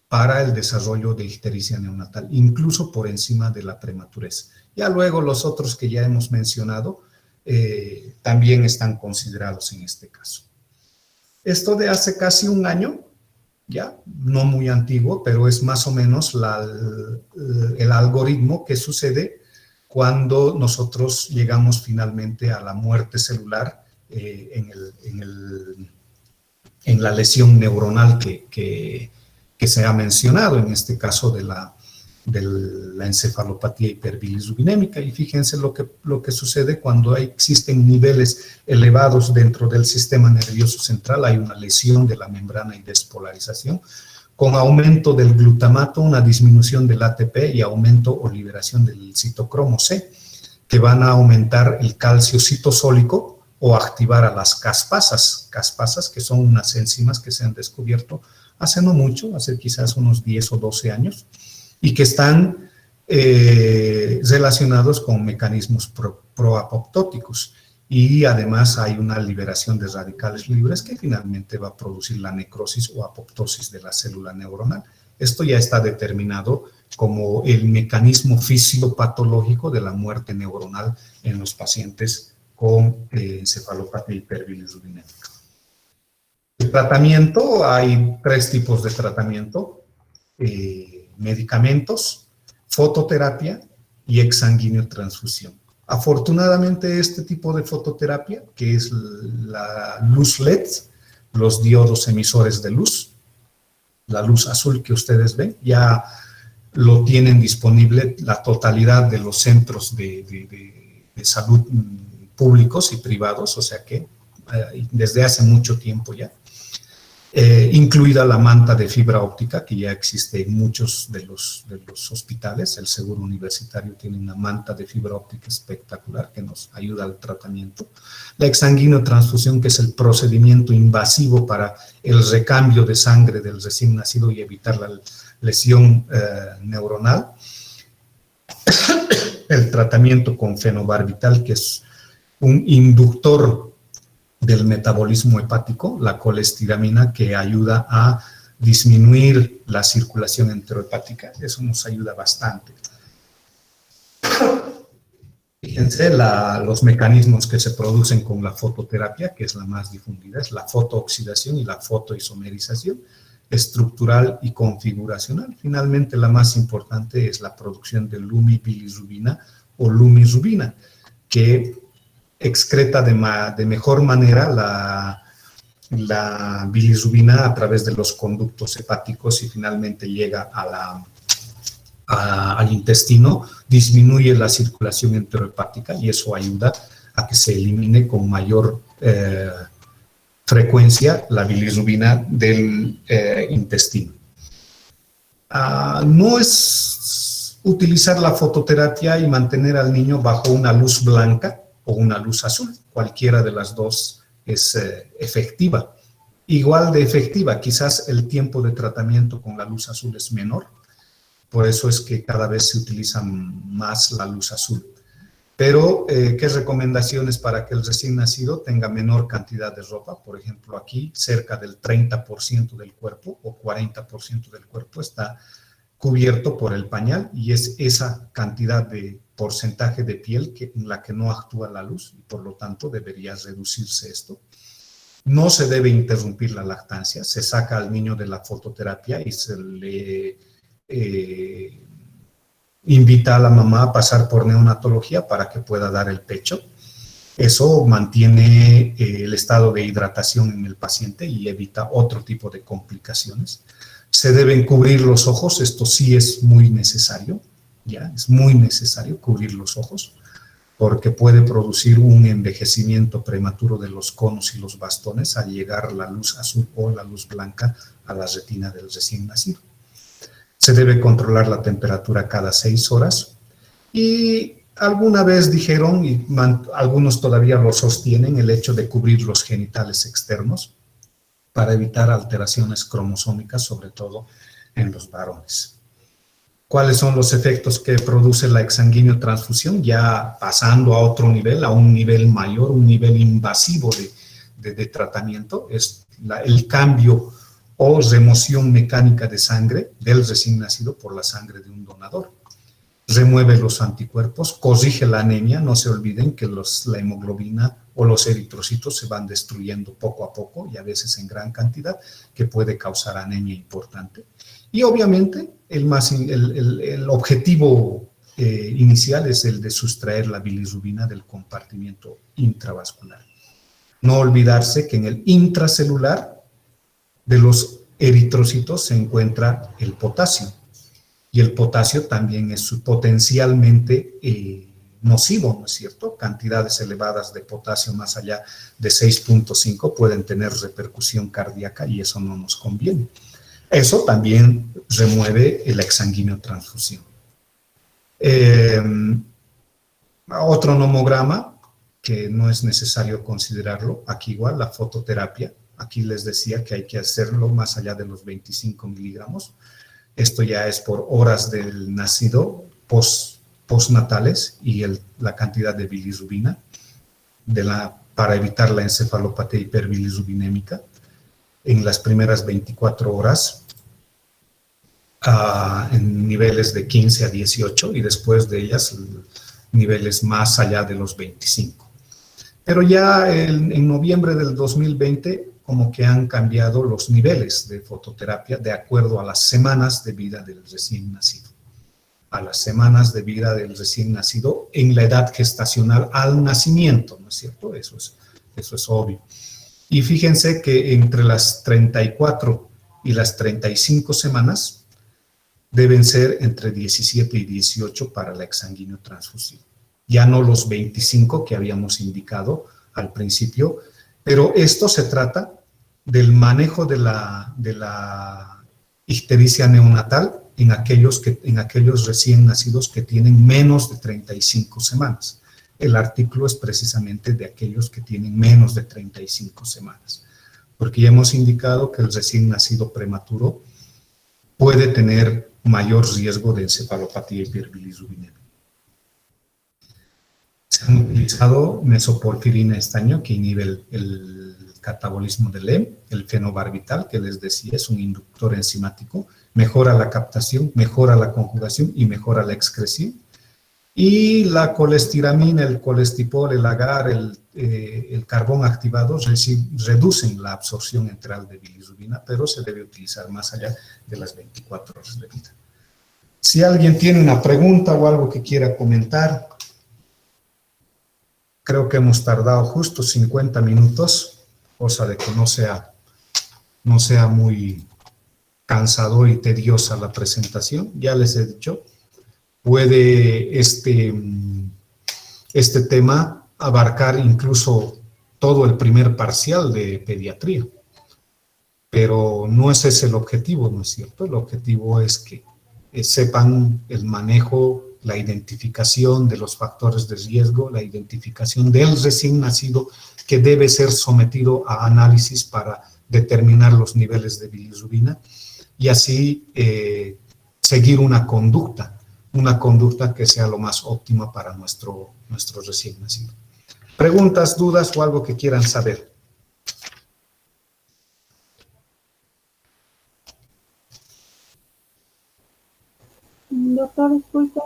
para el desarrollo de ictericia neonatal, incluso por encima de la prematurez. Ya luego los otros que ya hemos mencionado también están considerados en este caso. Esto de hace casi un año, ya no muy antiguo, pero es más o menos el algoritmo que sucede cuando nosotros llegamos finalmente a la muerte celular en la lesión neuronal que se ha mencionado, en este caso de la encefalopatía hiperbilirubinémica. Y fíjense lo que sucede cuando existen niveles elevados dentro del sistema nervioso central. Hay una lesión de la membrana y despolarización, con aumento del glutamato, una disminución del ATP y aumento o liberación del citocromo C, que van a aumentar el calcio citosólico o activar a las caspasas, que son unas enzimas que se han descubierto hace no mucho, hace quizás unos 10 o 12 años, y que están relacionados con mecanismos proapoptóticos. Y además hay una liberación de radicales libres que finalmente va a producir la necrosis o apoptosis de la célula neuronal. Esto ya está determinado como el mecanismo fisiopatológico de la muerte neuronal en los pacientes con encefalopatía hiperbilirubinémica. El tratamiento, hay 3 tipos de tratamiento: medicamentos, fototerapia y exsanguíneo-transfusión. Afortunadamente, este tipo de fototerapia, que es la luz LED, los diodos emisores de luz, la luz azul que ustedes ven, ya lo tienen disponible la totalidad de los centros de salud públicos y privados, o sea que desde hace mucho tiempo ya. Incluida la manta de fibra óptica, que ya existe en muchos de los hospitales. El Seguro Universitario tiene una manta de fibra óptica espectacular que nos ayuda al tratamiento. La exsanguíneo-transfusión, que es el procedimiento invasivo para el recambio de sangre del recién nacido y evitar la lesión neuronal. El tratamiento con fenobarbital, que es un inductor del metabolismo hepático, la colestiramina, que ayuda a disminuir la circulación enterohepática. Eso nos ayuda bastante. Fíjense los mecanismos que se producen con la fototerapia, que es la más difundida, es la fotooxidación y la fotoisomerización, estructural y configuracional. Finalmente, la más importante es la producción de lumibilirrubina o lumirrubina, que excreta de mejor manera la bilirrubina a través de los conductos hepáticos y finalmente llega al intestino, disminuye la circulación enterohepática y eso ayuda a que se elimine con mayor frecuencia la bilirrubina del intestino. No es utilizar la fototerapia y mantener al niño bajo una luz blanca o una luz azul. Cualquiera de las dos es efectiva. Igual de efectiva, quizás el tiempo de tratamiento con la luz azul es menor, por eso es que cada vez se utiliza más la luz azul. Pero, ¿qué recomendaciones para que el recién nacido tenga menor cantidad de ropa? Por ejemplo, aquí cerca del 30% del cuerpo o 40% del cuerpo está cubierto por el pañal y es esa cantidad de porcentaje de piel en la que no actúa la luz y por lo tanto debería reducirse esto. No se debe interrumpir la lactancia, se saca al niño de la fototerapia y se le invita a la mamá a pasar por neonatología para que pueda dar el pecho. Eso mantiene el estado de hidratación en el paciente y evita otro tipo de complicaciones. Se deben cubrir los ojos, esto sí es muy necesario, ya es muy necesario cubrir los ojos, porque puede producir un envejecimiento prematuro de los conos y los bastones al llegar la luz azul o la luz blanca a la retina del recién nacido. Se debe controlar la temperatura cada 6 horas y alguna vez dijeron, y algunos todavía lo sostienen, el hecho de cubrir los genitales externos para evitar alteraciones cromosómicas, sobre todo en los varones. ¿Cuáles son los efectos que produce la exsanguíneo-transfusión? Ya pasando a otro nivel, a un nivel mayor, un nivel invasivo de tratamiento, es el cambio o remoción mecánica de sangre del recién nacido por la sangre de un donador. Remueve los anticuerpos, corrige la anemia, no se olviden que la hemoglobina o los eritrocitos se van destruyendo poco a poco y a veces en gran cantidad, que puede causar anemia importante. Y obviamente el objetivo inicial es el de sustraer la bilirrubina del compartimiento intravascular. No olvidarse que en el intracelular de los eritrocitos se encuentra el potasio. Y el potasio también es potencialmente nocivo, ¿no es cierto? Cantidades elevadas de potasio más allá de 6.5 pueden tener repercusión cardíaca y eso no nos conviene. Eso también remueve la exsanguíneo-transfusión. Otro nomograma que no es necesario considerarlo, aquí igual la fototerapia. Aquí les decía que hay que hacerlo más allá de los 25 miligramos. Esto ya es por horas del nacido, postnatales y la cantidad de bilirrubina para evitar la encefalopatía hiperbilirrubinémica en las primeras 24 horas en niveles de 15 a 18 y después de ellas niveles más allá de los 25. Pero ya en noviembre del 2020 como que han cambiado los niveles de fototerapia de acuerdo a las semanas de vida del recién nacido. A las semanas de vida del recién nacido en la edad gestacional al nacimiento, ¿no es cierto? Eso es obvio. Y fíjense que entre las 34 y las 35 semanas deben ser entre 17 y 18 para la exsanguíneo-transfusión. Ya no los 25 que habíamos indicado al principio, pero esto se trata del manejo de la ictericia neonatal en aquellos recién nacidos que tienen menos de 35 semanas. El artículo es precisamente de aquellos que tienen menos de 35 semanas, porque ya hemos indicado que el recién nacido prematuro puede tener mayor riesgo de encefalopatía hiperbilirrubinémica. Se han utilizado mesoporfirina estaño, que inhibe el catabolismo del hemo, el fenobarbital, que les decía, es un inductor enzimático, mejora la captación, mejora la conjugación y mejora la excreción. Y la colestiramina, el colestipol, el agar, el carbón activado reducen la absorción enteral de bilirrubina, pero se debe utilizar más allá de las 24 horas de vida. Si alguien tiene una pregunta o algo que quiera comentar, creo que hemos tardado justo 50 minutos, cosa de que no sea muy cansador y tediosa la presentación. Ya les he dicho, puede este tema abarcar incluso todo el primer parcial de pediatría, pero no ese es el objetivo, ¿no es cierto? El objetivo es que sepan el manejo, la identificación de los factores de riesgo, la identificación del recién nacido que debe ser sometido a análisis para determinar los niveles de bilirrubina y así seguir una conducta que sea lo más óptima para nuestro recién nacido. ¿Preguntas, dudas o algo que quieran saber? Doctor, disculpe.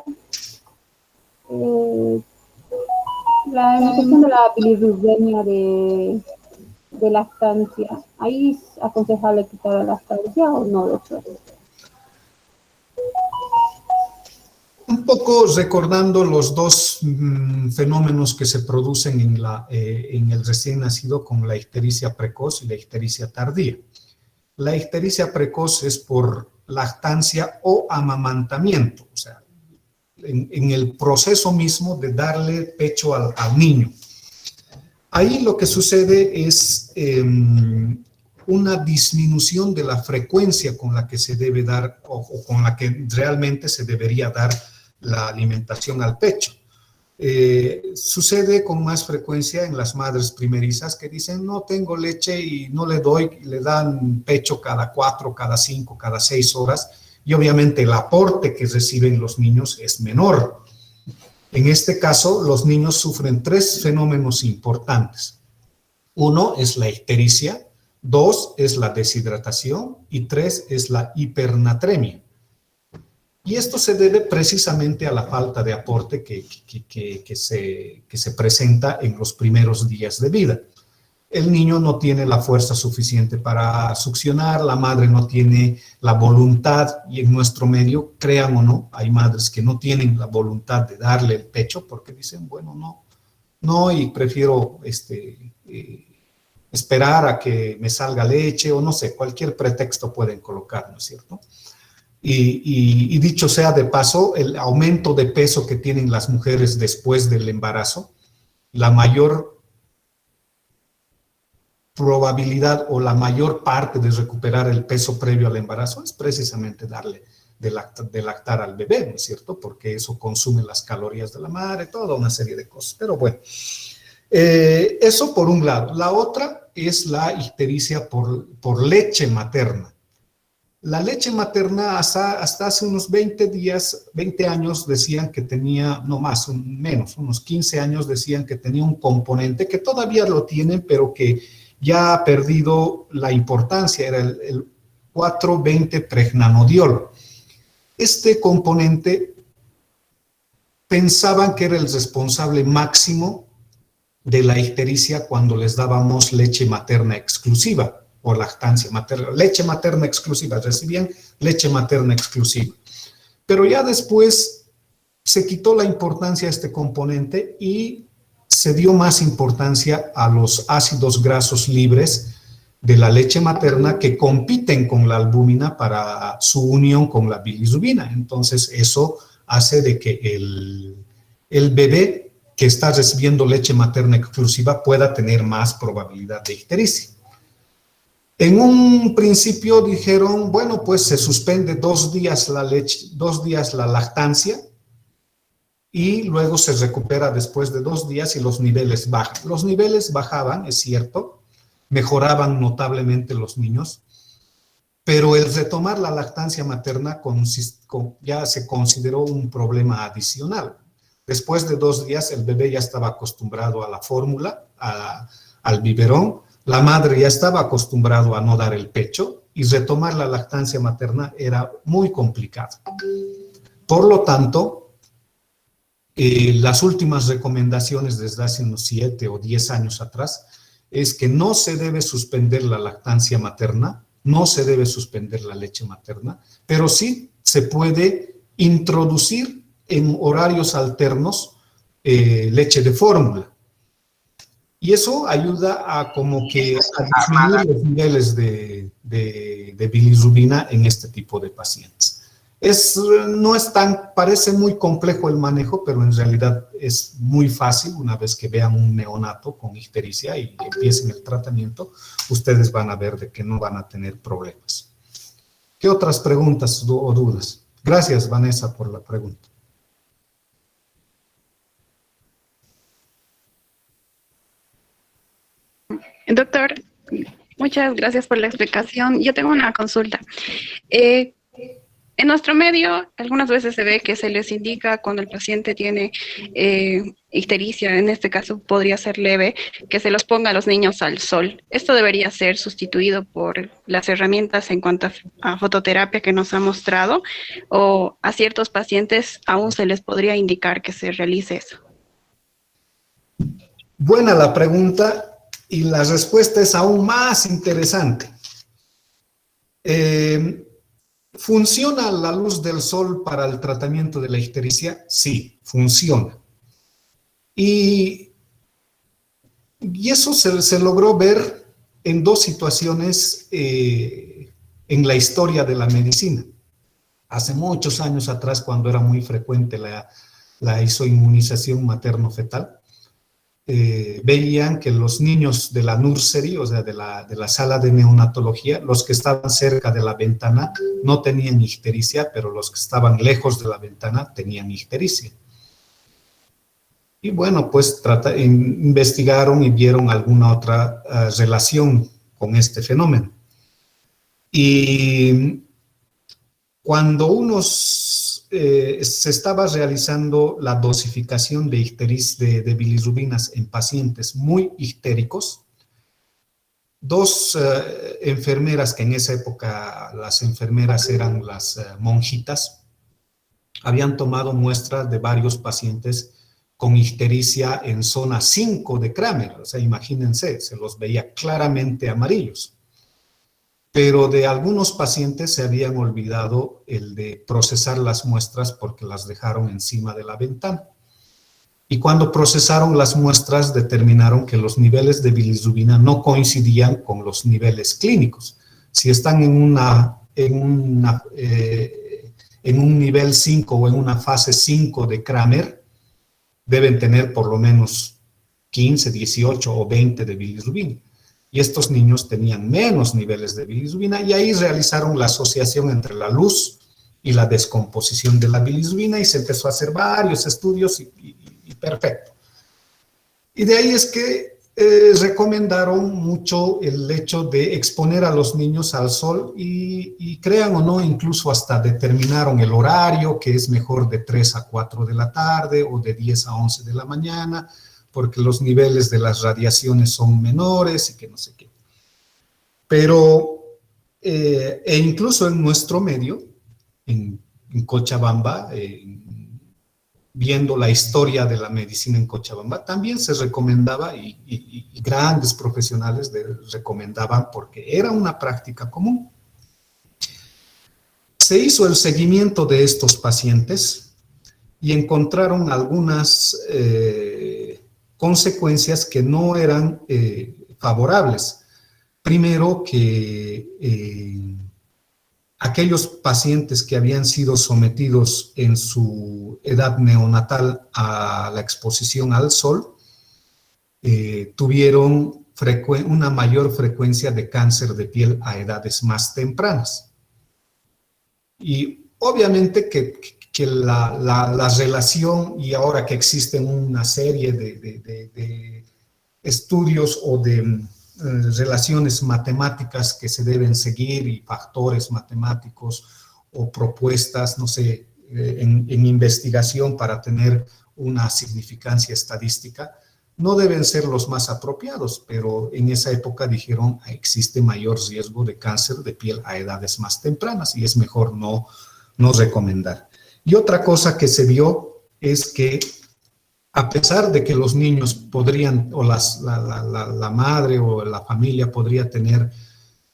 La infección de la bilirrubina de lactancia, ¿ahí es aconsejable quitar la lactancia o no, doctor? Un poco recordando los dos fenómenos que se producen en el recién nacido con la ictericia precoz y la ictericia tardía. La ictericia precoz es por lactancia o amamantamiento, o sea, en el proceso mismo de darle pecho al niño. Ahí lo que sucede es una disminución de la frecuencia con la que se debe dar o con la que realmente se debería dar la alimentación al pecho. Sucede con más frecuencia en las madres primerizas que dicen no tengo leche y no le doy, le dan pecho cada 4, cada 5, cada 6 horas y obviamente el aporte que reciben los niños es menor. En este caso, los niños sufren 3 fenómenos importantes. 1 es la ictericia, 2 es la deshidratación y 3 es la hipernatremia. Y esto se debe precisamente a la falta de aporte que se presenta en los primeros días de vida. El niño no tiene la fuerza suficiente para succionar, la madre no tiene la voluntad y en nuestro medio, crean o no, hay madres que no tienen la voluntad de darle el pecho porque dicen, bueno, no y prefiero esperar a que me salga leche o no sé, cualquier pretexto pueden colocar, ¿no es cierto? Y dicho sea de paso, el aumento de peso que tienen las mujeres después del embarazo, la mayor probabilidad o la mayor parte de recuperar el peso previo al embarazo es precisamente darle de lactar al bebé, ¿no es cierto? Porque eso consume las calorías de la madre, toda una serie de cosas. Pero bueno, eso por un lado. La otra es la ictericia por leche materna. La leche materna hasta hace unos 20 años decían que tenía, no más, menos, unos 15 años decían que tenía un componente que todavía lo tienen, pero que ya ha perdido la importancia, era el 4,20-pregnanediol. Este componente pensaban que era el responsable máximo de la ictericia cuando les dábamos leche materna exclusiva o lactancia materna, leche materna exclusiva, recibían leche materna exclusiva. Pero ya después se quitó la importancia a este componente y se dio más importancia a los ácidos grasos libres de la leche materna que compiten con la albúmina para su unión con la bilirrubina. Entonces, eso hace de que el bebé que está recibiendo leche materna exclusiva pueda tener más probabilidad de ictericia. En un principio dijeron, bueno, pues se suspende 2 días la leche, 2 días la lactancia y luego se recupera después de 2 días y los niveles bajan. Los niveles bajaban, es cierto, mejoraban notablemente los niños, pero el retomar la lactancia materna ya se consideró un problema adicional. Después de 2 días el bebé ya estaba acostumbrado a la fórmula, al biberón, la madre ya estaba acostumbrado a no dar el pecho y retomar la lactancia materna era muy complicado. Por lo tanto, las últimas recomendaciones desde hace unos 7 o 10 años atrás es que no se debe suspender la lactancia materna, no se debe suspender la leche materna, pero sí se puede introducir en horarios alternos leche de fórmula. Y eso ayuda a como que a disminuir los niveles de bilirrubina en este tipo de pacientes. No es tan, parece muy complejo el manejo, pero en realidad es muy fácil. Una vez que vean un neonato con ictericia y empiecen el tratamiento, ustedes van a ver de que no van a tener problemas. ¿Qué otras preguntas o dudas? Gracias, Vanessa, por la pregunta. Doctor, muchas gracias por la explicación. Yo tengo una consulta. En nuestro medio, algunas veces se ve que se les indica cuando el paciente tiene ictericia, en este caso podría ser leve, que se los ponga a los niños al sol. ¿Esto debería ser sustituido por las herramientas en cuanto a fototerapia que nos ha mostrado? ¿O a ciertos pacientes aún se les podría indicar que se realice eso? Buena la pregunta y la respuesta es aún más interesante. ¿Funciona la luz del sol para el tratamiento de la ictericia? Sí, funciona. Y eso se logró ver en dos situaciones en la historia de la medicina. Hace muchos años atrás, cuando era muy frecuente la isoinmunización materno-fetal, veían que los niños de la nursery, o sea, de la sala de neonatología, los que estaban cerca de la ventana no tenían ictericia, pero los que estaban lejos de la ventana tenían ictericia. Y bueno, pues investigaron y vieron alguna otra relación con este fenómeno. Y cuando se estaba realizando la dosificación de bilirrubinas en pacientes muy ictéricos, dos enfermeras, que en esa época las enfermeras eran las monjitas, habían tomado muestras de varios pacientes con ictericia en zona 5 de Kramer. O sea, imagínense, se los veía claramente amarillos. Pero de algunos pacientes se habían olvidado el de procesar las muestras porque las dejaron encima de la ventana. Y cuando procesaron las muestras determinaron que los niveles de bilirrubina no coincidían con los niveles clínicos. Si están en un nivel 5 o en una fase 5 de Kramer, deben tener por lo menos 15, 18 o 20 de bilirrubina. Y estos niños tenían menos niveles de bilirrubina y ahí realizaron la asociación entre la luz y la descomposición de la bilirrubina y se empezó a hacer varios estudios y perfecto. Y de ahí es que recomendaron mucho el hecho de exponer a los niños al sol y crean o no, incluso hasta determinaron el horario, que es mejor de 3 a 4 de la tarde o de 10 a 11 de la mañana, porque los niveles de las radiaciones son menores y que no sé qué. Pero, e incluso en nuestro medio, en Cochabamba, viendo la historia de la medicina en Cochabamba, también se recomendaba y grandes profesionales recomendaban porque era una práctica común. Se hizo el seguimiento de estos pacientes y encontraron algunas consecuencias que no eran favorables. Primero, que aquellos pacientes que habían sido sometidos en su edad neonatal a la exposición al sol tuvieron una mayor frecuencia de cáncer de piel a edades más tempranas. Y obviamente que la relación, y ahora que existen una serie de estudios o de relaciones matemáticas que se deben seguir y factores matemáticos o propuestas, no sé, en investigación para tener una significancia estadística, no deben ser los más apropiados, pero en esa época dijeron existe mayor riesgo de cáncer de piel a edades más tempranas y es mejor no recomendar. Y otra cosa que se vio es que a pesar de que los niños podrían, o la madre o la familia podría tener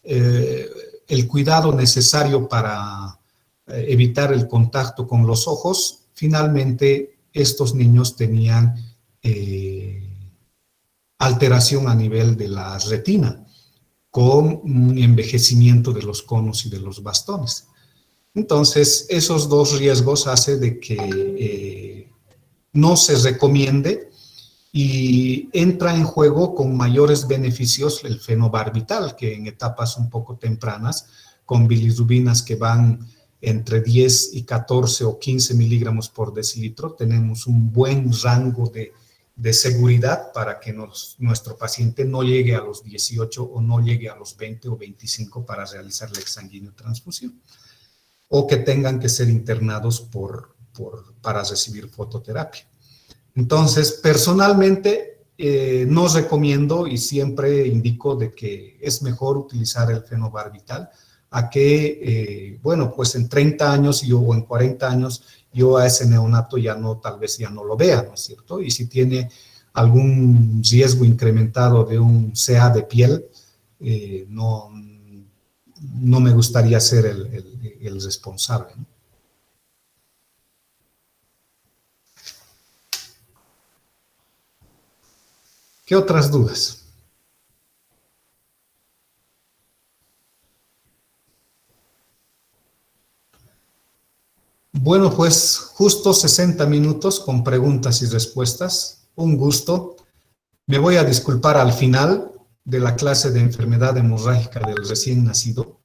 el cuidado necesario para evitar el contacto con los ojos, finalmente estos niños tenían alteración a nivel de la retina, con un envejecimiento de los conos y de los bastones. Entonces, esos dos riesgos hacen de que no se recomiende y entra en juego con mayores beneficios el fenobarbital, que en etapas un poco tempranas, con bilirrubinas que van entre 10 y 14 o 15 miligramos por decilitro, tenemos un buen rango de seguridad para que nuestro paciente no llegue a los 18 o no llegue a los 20 o 25 para realizar la exsanguíneo-transfusión, o que tengan que ser internados para recibir fototerapia. Entonces, personalmente, no recomiendo y siempre indico de que es mejor utilizar el fenobarbital a que, bueno, pues en 30 años o en 40 años yo a ese neonato tal vez ya no lo vea, ¿no es cierto? Y si tiene algún riesgo incrementado de un CA de piel, no me gustaría ser el responsable, ¿no? ¿Qué otras dudas? Bueno, pues justo 60 minutos con preguntas y respuestas. Un gusto. Me voy a disculpar al final de la clase de enfermedad hemorrágica del recién nacido,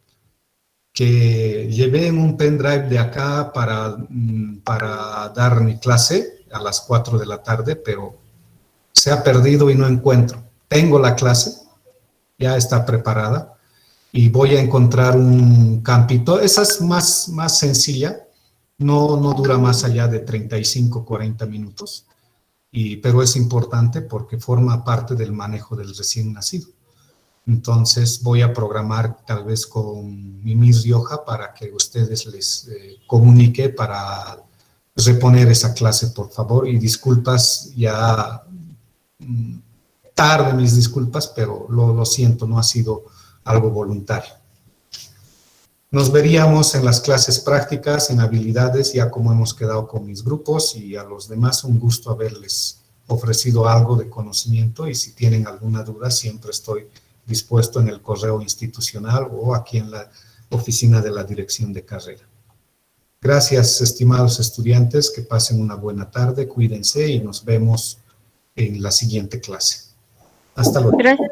que llevé en un pendrive de acá para dar mi clase a las 4 de la tarde, pero se ha perdido y no encuentro. Tengo la clase, ya está preparada, y voy a encontrar un campito. Esa es más sencilla, no dura más allá de 35, 40 minutos, pero es importante porque forma parte del manejo del recién nacido. Entonces voy a programar tal vez con Mimir Rioja para que ustedes les comunique para reponer esa clase, por favor, y disculpas ya tarde, mis disculpas, pero lo siento, no ha sido algo voluntario. Nos veríamos en las clases prácticas, en habilidades, ya como hemos quedado con mis grupos, y a los demás un gusto haberles ofrecido algo de conocimiento, y si tienen alguna duda siempre estoy dispuesto en el correo institucional o aquí en la oficina de la dirección de carrera. Gracias, estimados estudiantes, que pasen una buena tarde, cuídense y nos vemos en la siguiente clase. Hasta luego. Gracias.